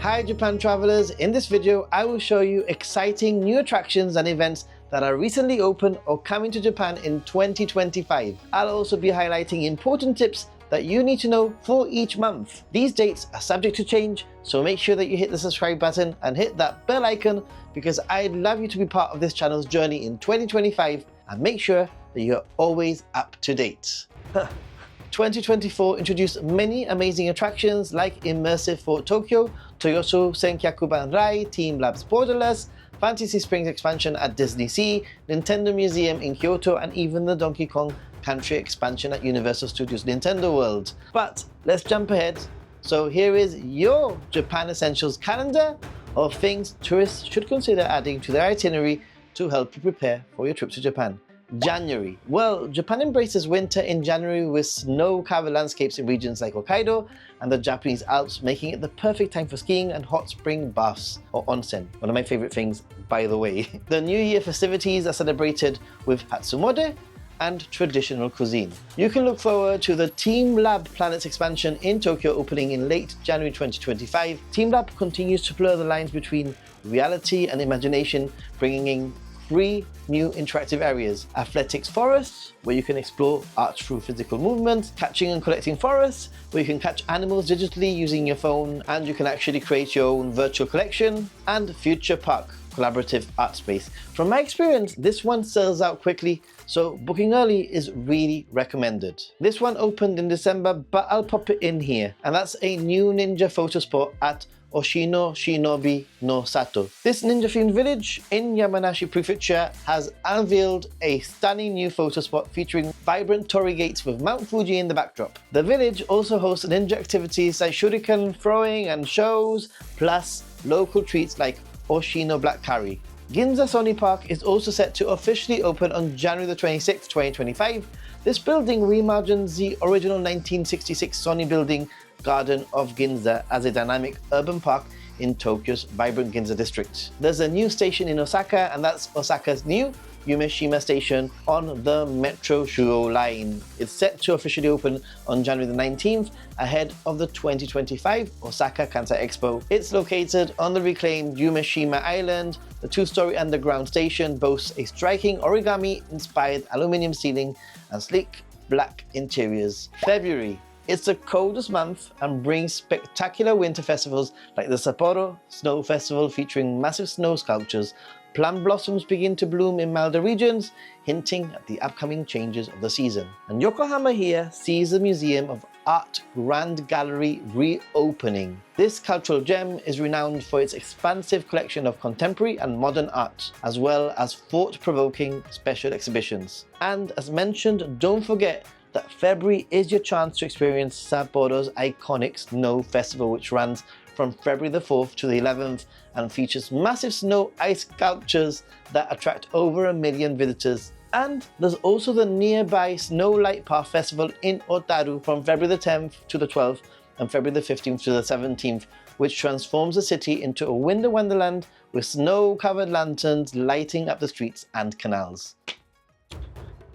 Hi Japan travelers, in this video I will show you exciting new attractions and events that are recently open or coming to Japan in 2025. I'll also be highlighting important tips that you need to know for each month. These dates are subject to change, so make sure that you hit the subscribe button and hit that bell icon because I'd love you to be part of this channel's journey in 2025 and make sure that you're always up to date. 2024 introduced many amazing attractions like Immersive Fort Tokyo, Toyosu Senkyakuban Rai, Team Labs Borderless, Fantasy Springs expansion at Disney Sea, Nintendo Museum in Kyoto, and even the Donkey Kong Country expansion at Universal Studios Nintendo World. But let's jump ahead. So here is your Japan Essentials calendar of things tourists should consider adding to their itinerary to help you prepare for your trip to Japan. January. Well, Japan embraces winter in January with snow-covered landscapes in regions like Hokkaido and the Japanese Alps, making it the perfect time for skiing and hot spring baths or onsen. One of my favorite things, by the way. The New Year festivities are celebrated with Hatsumode and traditional cuisine. You can look forward to the Team Lab Planets expansion in Tokyo opening in late January 2025. Team Lab continues to blur the lines between reality and imagination, bringing in 3 new interactive areas: Athletics Forests, where you can explore art through physical movement; Catching and Collecting Forests, where you can catch animals digitally using your phone and you can actually create your own virtual collection; and Future Park, collaborative art space. From my experience, this one sells out quickly, so booking early is really recommended. This one opened in December, but I'll pop it in here, and that's a new ninja photo spot at Oshino Shinobi no Sato. This ninja-themed village in Yamanashi Prefecture has unveiled a stunning new photo spot featuring vibrant torii gates with Mount Fuji in the backdrop. The village also hosts ninja activities like shuriken throwing and shows, plus local treats like Oshino Black Curry. Ginza Sony Park is also set to officially open on January the 26th, 2025. This building reimagines the original 1966 Sony building Garden of Ginza as a dynamic urban park in Tokyo's vibrant Ginza district. There's a new station in Osaka, and that's Osaka's new Umeshima station on the Metro Shuo line. It's set to officially open on January the 19th, ahead of the 2025 Osaka Expo. It's located on the reclaimed Umeshima Island. The 2-story underground station boasts a striking origami-inspired aluminium ceiling and sleek black interiors. February. It's the coldest month and brings spectacular winter festivals like the Sapporo Snow Festival featuring massive snow sculptures. Plum blossoms begin to bloom in milder regions, hinting at the upcoming changes of the season. And Yokohama here sees the Museum of Art Grand Gallery reopening. This cultural gem is renowned for its expansive collection of contemporary and modern art, as well as thought-provoking special exhibitions. And as mentioned, don't forget that February is your chance to experience Sapporo's iconic Snow Festival, which runs from February the 4th to the 11th and features massive snow ice sculptures that attract over 1 million visitors. And there's also the nearby Snow Light Path Festival in Otaru from February the 10th to the 12th and February the 15th to the 17th, which transforms the city into a winter wonderland with snow-covered lanterns lighting up the streets and canals.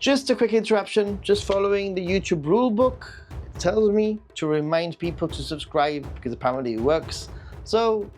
Just a quick interruption, just following the YouTube rulebook, it tells me to remind people to subscribe because apparently it works, so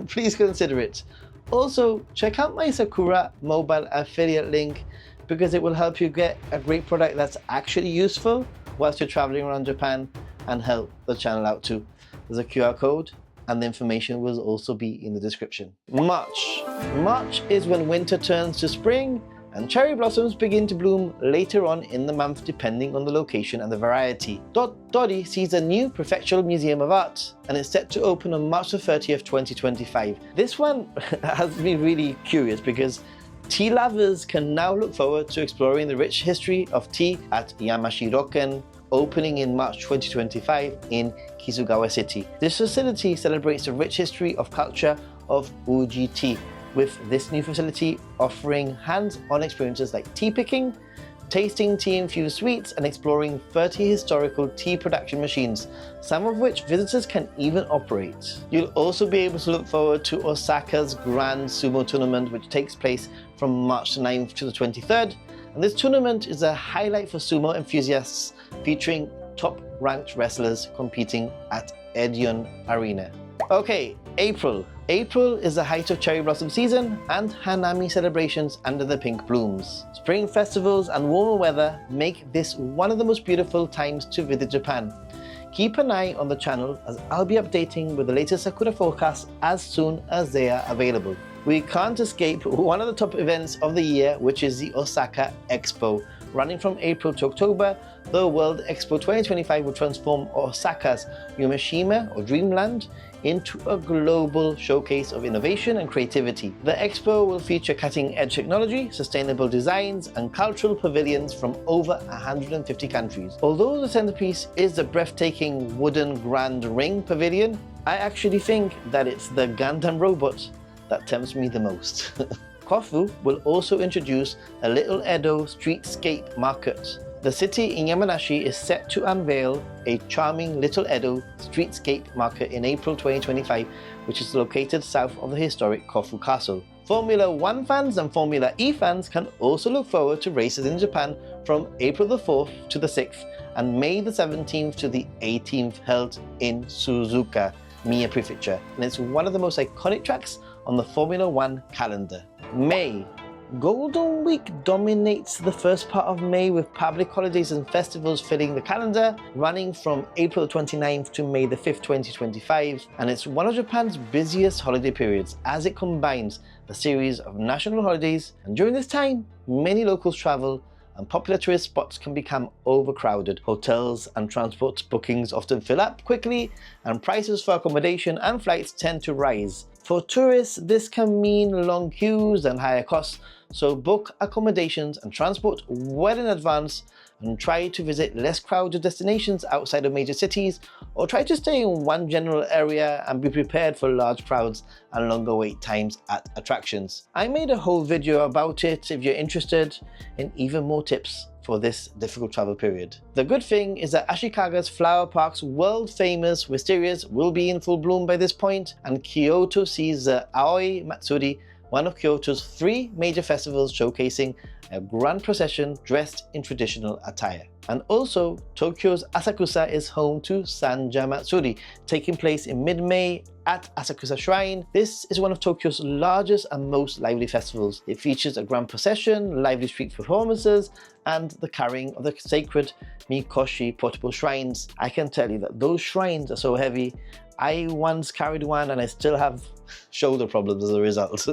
please consider it. Also, check out my Sakura mobile affiliate link because it will help you get a great product that's actually useful whilst you're traveling around Japan and help the channel out too. There's a QR code and the information will also be in the description. March. March is when winter turns to spring and cherry blossoms begin to bloom later on in the month depending on the location and the variety. Dori sees a new Prefectural Museum of Art and is set to open on March the 30th, 2025. This one has me really curious because tea lovers can now look forward to exploring the rich history of tea at Yamashiroken, opening in March 2025 in Kisugawa City. This facility celebrates the rich history of culture of Uji tea, with this new facility offering hands-on experiences like tea picking, tasting tea-infused sweets, and exploring 30 historical tea production machines, some of which visitors can even operate. You'll also be able to look forward to Osaka's Grand Sumo Tournament, which takes place from March 9th to the 23rd. And this tournament is a highlight for sumo enthusiasts, featuring top-ranked wrestlers competing at Edion Arena. Okay, April. April is the height of cherry blossom season and Hanami celebrations under the pink blooms. Spring festivals and warmer weather make this one of the most beautiful times to visit Japan. Keep an eye on the channel as I'll be updating with the latest Sakura forecasts as soon as they are available. We can't escape one of the top events of the year, which is the Osaka Expo. Running from April to October, the World Expo 2025 will transform Osaka's Yumeshima or Dreamland into a global showcase of innovation and creativity. The expo will feature cutting-edge technology, sustainable designs, and cultural pavilions from over 150 countries. Although the centerpiece is the breathtaking wooden Grand Ring Pavilion, I actually think that it's the Gundam robot that tempts me the most. Kofu will also introduce a Little Edo streetscape market. The city in Yamanashi is set to unveil a charming Little Edo streetscape market in April 2025, which is located south of the historic Kofu Castle. Formula 1 fans and Formula E fans can also look forward to races in Japan from April the 4th to the 6th and May the 17th to the 18th, held in Suzuka, Mie Prefecture, and it's one of the most iconic tracks on the Formula 1 calendar. May. Golden Week dominates the first part of May, with public holidays and festivals filling the calendar, running from April 29th to May the 5th, 2025, and it's one of Japan's busiest holiday periods as it combines a series of national holidays, and during this time, many locals travel and popular tourist spots can become overcrowded. Hotels and transport bookings often fill up quickly, and prices for accommodation and flights tend to rise. For tourists, this can mean long queues and higher costs, so book accommodations and transport well in advance and try to visit less crowded destinations outside of major cities, or try to stay in one general area and be prepared for large crowds and longer wait times at attractions. I made a whole video about it if you're interested in even more tips for this difficult travel period. The good thing is that Ashikaga's flower park's world-famous wisterias will be in full bloom by this point, and Kyoto sees the Aoi Matsuri, one of Kyoto's 3 major festivals showcasing a grand procession dressed in traditional attire. And also, Tokyo's Asakusa is home to Sanja Matsuri, taking place in mid-May at Asakusa Shrine. This is one of Tokyo's largest and most lively festivals. It features a grand procession, lively street performances, and the carrying of the sacred Mikoshi portable shrines. I can tell you that those shrines are so heavy. I once carried one and I still have shoulder problems as a result.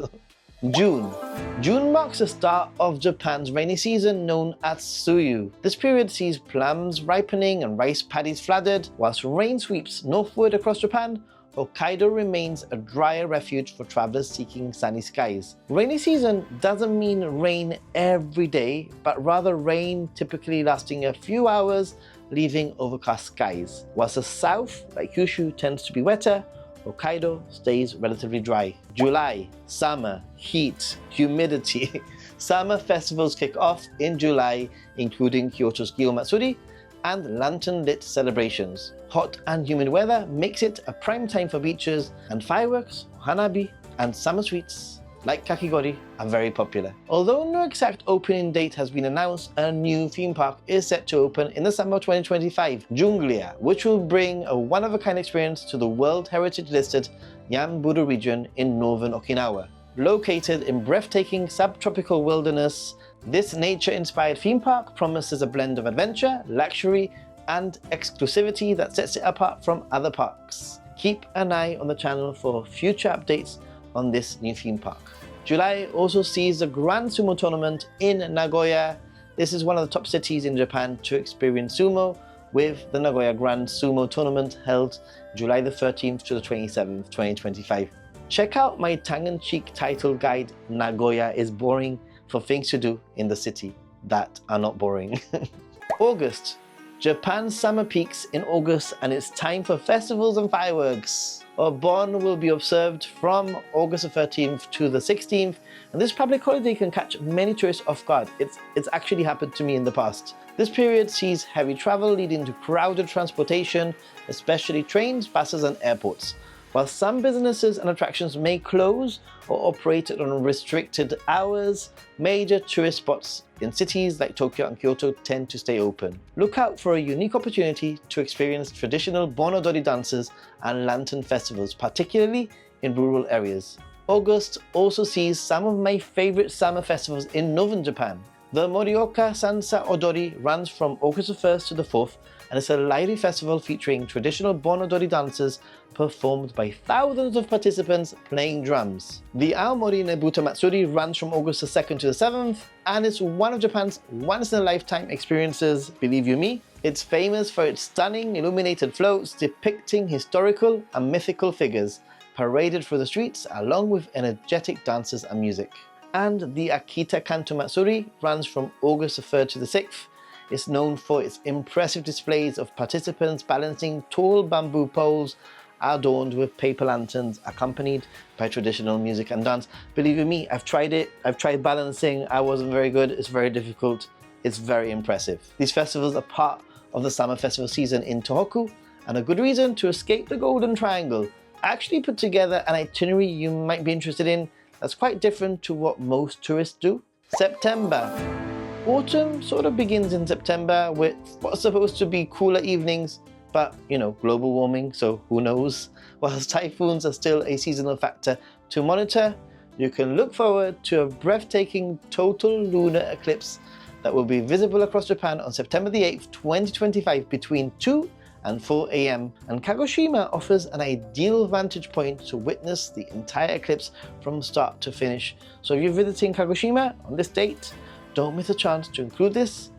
June. June marks the start of Japan's rainy season known as Suyu. This period sees plums ripening and rice paddies flooded. Whilst rain sweeps northward across Japan, Hokkaido remains a drier refuge for travelers seeking sunny skies. Rainy season doesn't mean rain every day, but rather rain typically lasting a few hours, leaving overcast skies. Whilst the south, like Kyushu, tends to be wetter, Hokkaido stays relatively dry. July, summer, heat, humidity. Summer festivals kick off in July, including Kyoto's Gyo Matsuri and lantern-lit celebrations. Hot and humid weather makes it a prime time for beaches, and fireworks, hanabi, and summer sweets like kakigori are very popular. Although no exact opening date has been announced, a new theme park is set to open in the summer of 2025, Junglia, which will bring a one-of-a-kind experience to the World Heritage listed Yanburu region in northern Okinawa. Located in breathtaking subtropical wilderness, this nature-inspired theme park promises a blend of adventure, luxury, and exclusivity that sets it apart from other parks. Keep an eye on the channel for future updates on this new theme park. July also sees the Grand Sumo Tournament in Nagoya. This is one of the top cities in Japan to experience sumo, with the Nagoya Grand Sumo Tournament held July the 13th to the 27th, 2025. Check out my tongue-in-cheek titled guide, Nagoya is Boring, for things to do in the city that are not boring. August. Japan's summer peaks in August, and it's time for festivals and fireworks. Obon will be observed from August the 13th to the 16th, and this public holiday can catch many tourists off guard. It's actually happened to me in the past. This period sees heavy travel leading to crowded transportation, especially trains, buses, and airports. While some businesses and attractions may close or operate on restricted hours, major tourist spots in cities like Tokyo and Kyoto tend to stay open. Look out for a unique opportunity to experience traditional Bon Odori dances and lantern festivals, particularly in rural areas. August also sees some of my favorite summer festivals in northern Japan. The Morioka Sansa Odori runs from August the 1st to the 4th, and it's a lively festival featuring traditional Bon Odori dances performed by thousands of participants playing drums. The Aomori Nebuta Matsuri runs from August the 2nd to the 7th, and it's one of Japan's once-in-a-lifetime experiences, believe you me. It's famous for its stunning illuminated floats depicting historical and mythical figures paraded through the streets along with energetic dances and music. And the Akita Kanto Matsuri runs from August the 3rd to the 6th. It's known for its impressive displays of participants balancing tall bamboo poles adorned with paper lanterns accompanied by traditional music and dance. Believe you me, I've tried it. I've tried balancing. I wasn't very good. It's very difficult. It's very impressive. These festivals are part of the summer festival season in Tohoku and a good reason to escape the Golden Triangle. I actually put together an itinerary you might be interested in that's quite different to what most tourists do. September. Autumn sort of begins in September with what's supposed to be cooler evenings, but you know, global warming, so who knows. Whilst typhoons are still a seasonal factor to monitor, you can look forward to a breathtaking total lunar eclipse that will be visible across Japan on September the 8th, 2025 between 2 and 4 AM, and Kagoshima offers an ideal vantage point to witness the entire eclipse from start to finish. So if you're visiting Kagoshima on this date, don't miss a chance to include this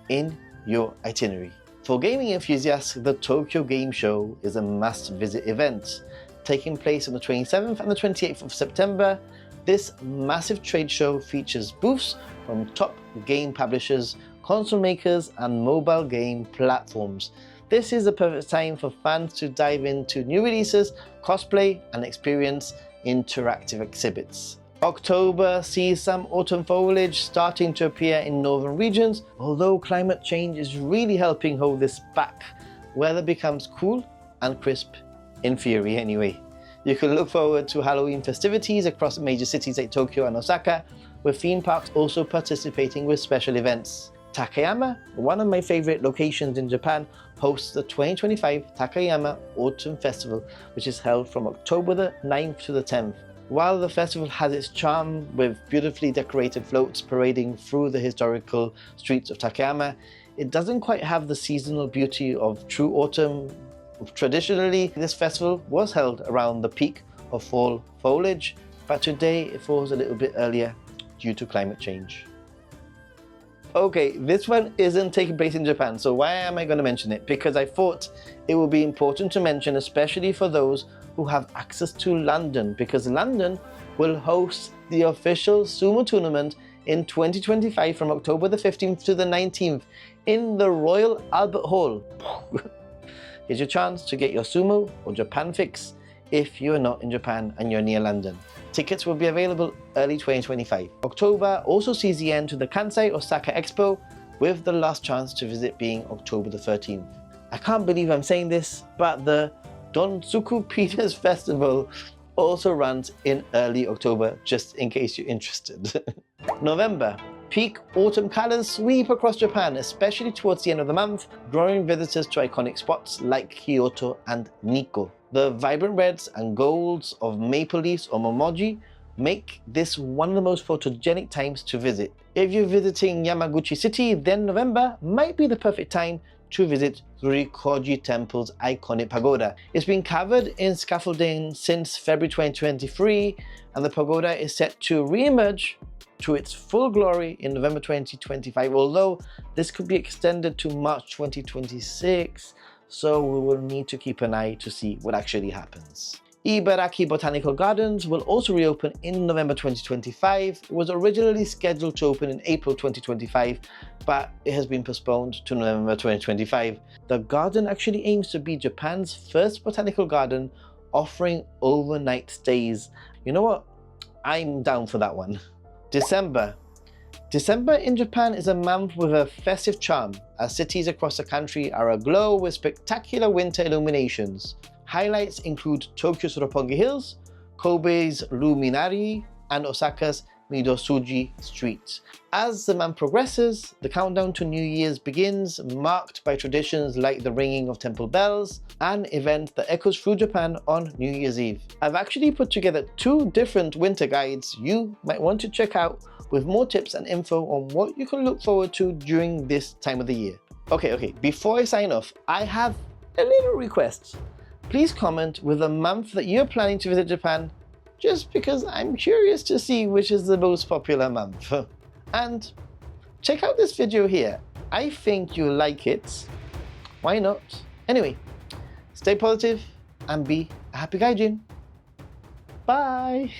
in your itinerary. For gaming enthusiasts, the Tokyo Game Show is a must-visit event. Taking place on the 27th and the 28th of September, this massive trade show features booths from top game publishers, console makers, and mobile game platforms. This is the perfect time for fans to dive into new releases, cosplay, and experience interactive exhibits. October sees some autumn foliage starting to appear in northern regions, although climate change is really helping hold this back. Weather becomes cool and crisp, in theory anyway. You can look forward to Halloween festivities across major cities like Tokyo and Osaka, with theme parks also participating with special events. Takayama, one of my favorite locations in Japan, hosts the 2025 Takayama Autumn Festival, which is held from October the 9th to the 10th. While the festival has its charm with beautifully decorated floats parading through the historical streets of Takayama, it doesn't quite have the seasonal beauty of true autumn. Traditionally, this festival was held around the peak of fall foliage, but today it falls a little bit earlier due to climate change. Okay, this one isn't taking place in Japan, so why am I going to mention it? Because I thought it would be important to mention, especially for those who have access to London, because London will host the official sumo tournament in 2025 from October the 15th to the 19th in the Royal Albert Hall. Here's your chance to get your sumo or Japan fix if you're not in Japan and you're near London. Tickets will be available early 2025. October also sees the end to the Kansai Osaka Expo, with the last chance to visit being October the 13th. I can't believe I'm saying this, but the Donsuku Peters Festival also runs in early October, just in case you're interested. November. Peak autumn colors sweep across Japan, especially towards the end of the month, drawing visitors to iconic spots like Kyoto and Nikko. The vibrant reds and golds of maple leaves or momoji make this one of the most photogenic times to visit. If you're visiting Yamaguchi City, then November might be the perfect time to visit Rikoji Temple's iconic pagoda. It's been covered in scaffolding since February 2023, and the pagoda is set to re-emerge to its full glory in November 2025, although this could be extended to March 2026, so we will need to keep an eye to see what actually happens. Ibaraki Botanical Gardens will also reopen in November 2025. It was originally scheduled to open in April 2025, but it has been postponed to November 2025. The garden actually aims to be Japan's first botanical garden offering overnight stays. You know what? I'm down for that one. December. December in Japan is a month with a festive charm, as cities across the country are aglow with spectacular winter illuminations. Highlights include Tokyo's Roppongi Hills, Kobe's Luminari, and Osaka's Midosuji Street. As the month progresses, the countdown to New Year's begins, marked by traditions like the ringing of temple bells, an event that echoes through Japan on New Year's Eve. I've actually put together 2 different winter guides you might want to check out, with more tips and info on what you can look forward to during this time of the year. Okay, before I sign off, I have a little request. Please comment with a month that you're planning to visit Japan, just because I'm curious to see which is the most popular month. And check out this video here. I think you'll like it. Why not? Anyway, stay positive and be a happy gaijin. Bye!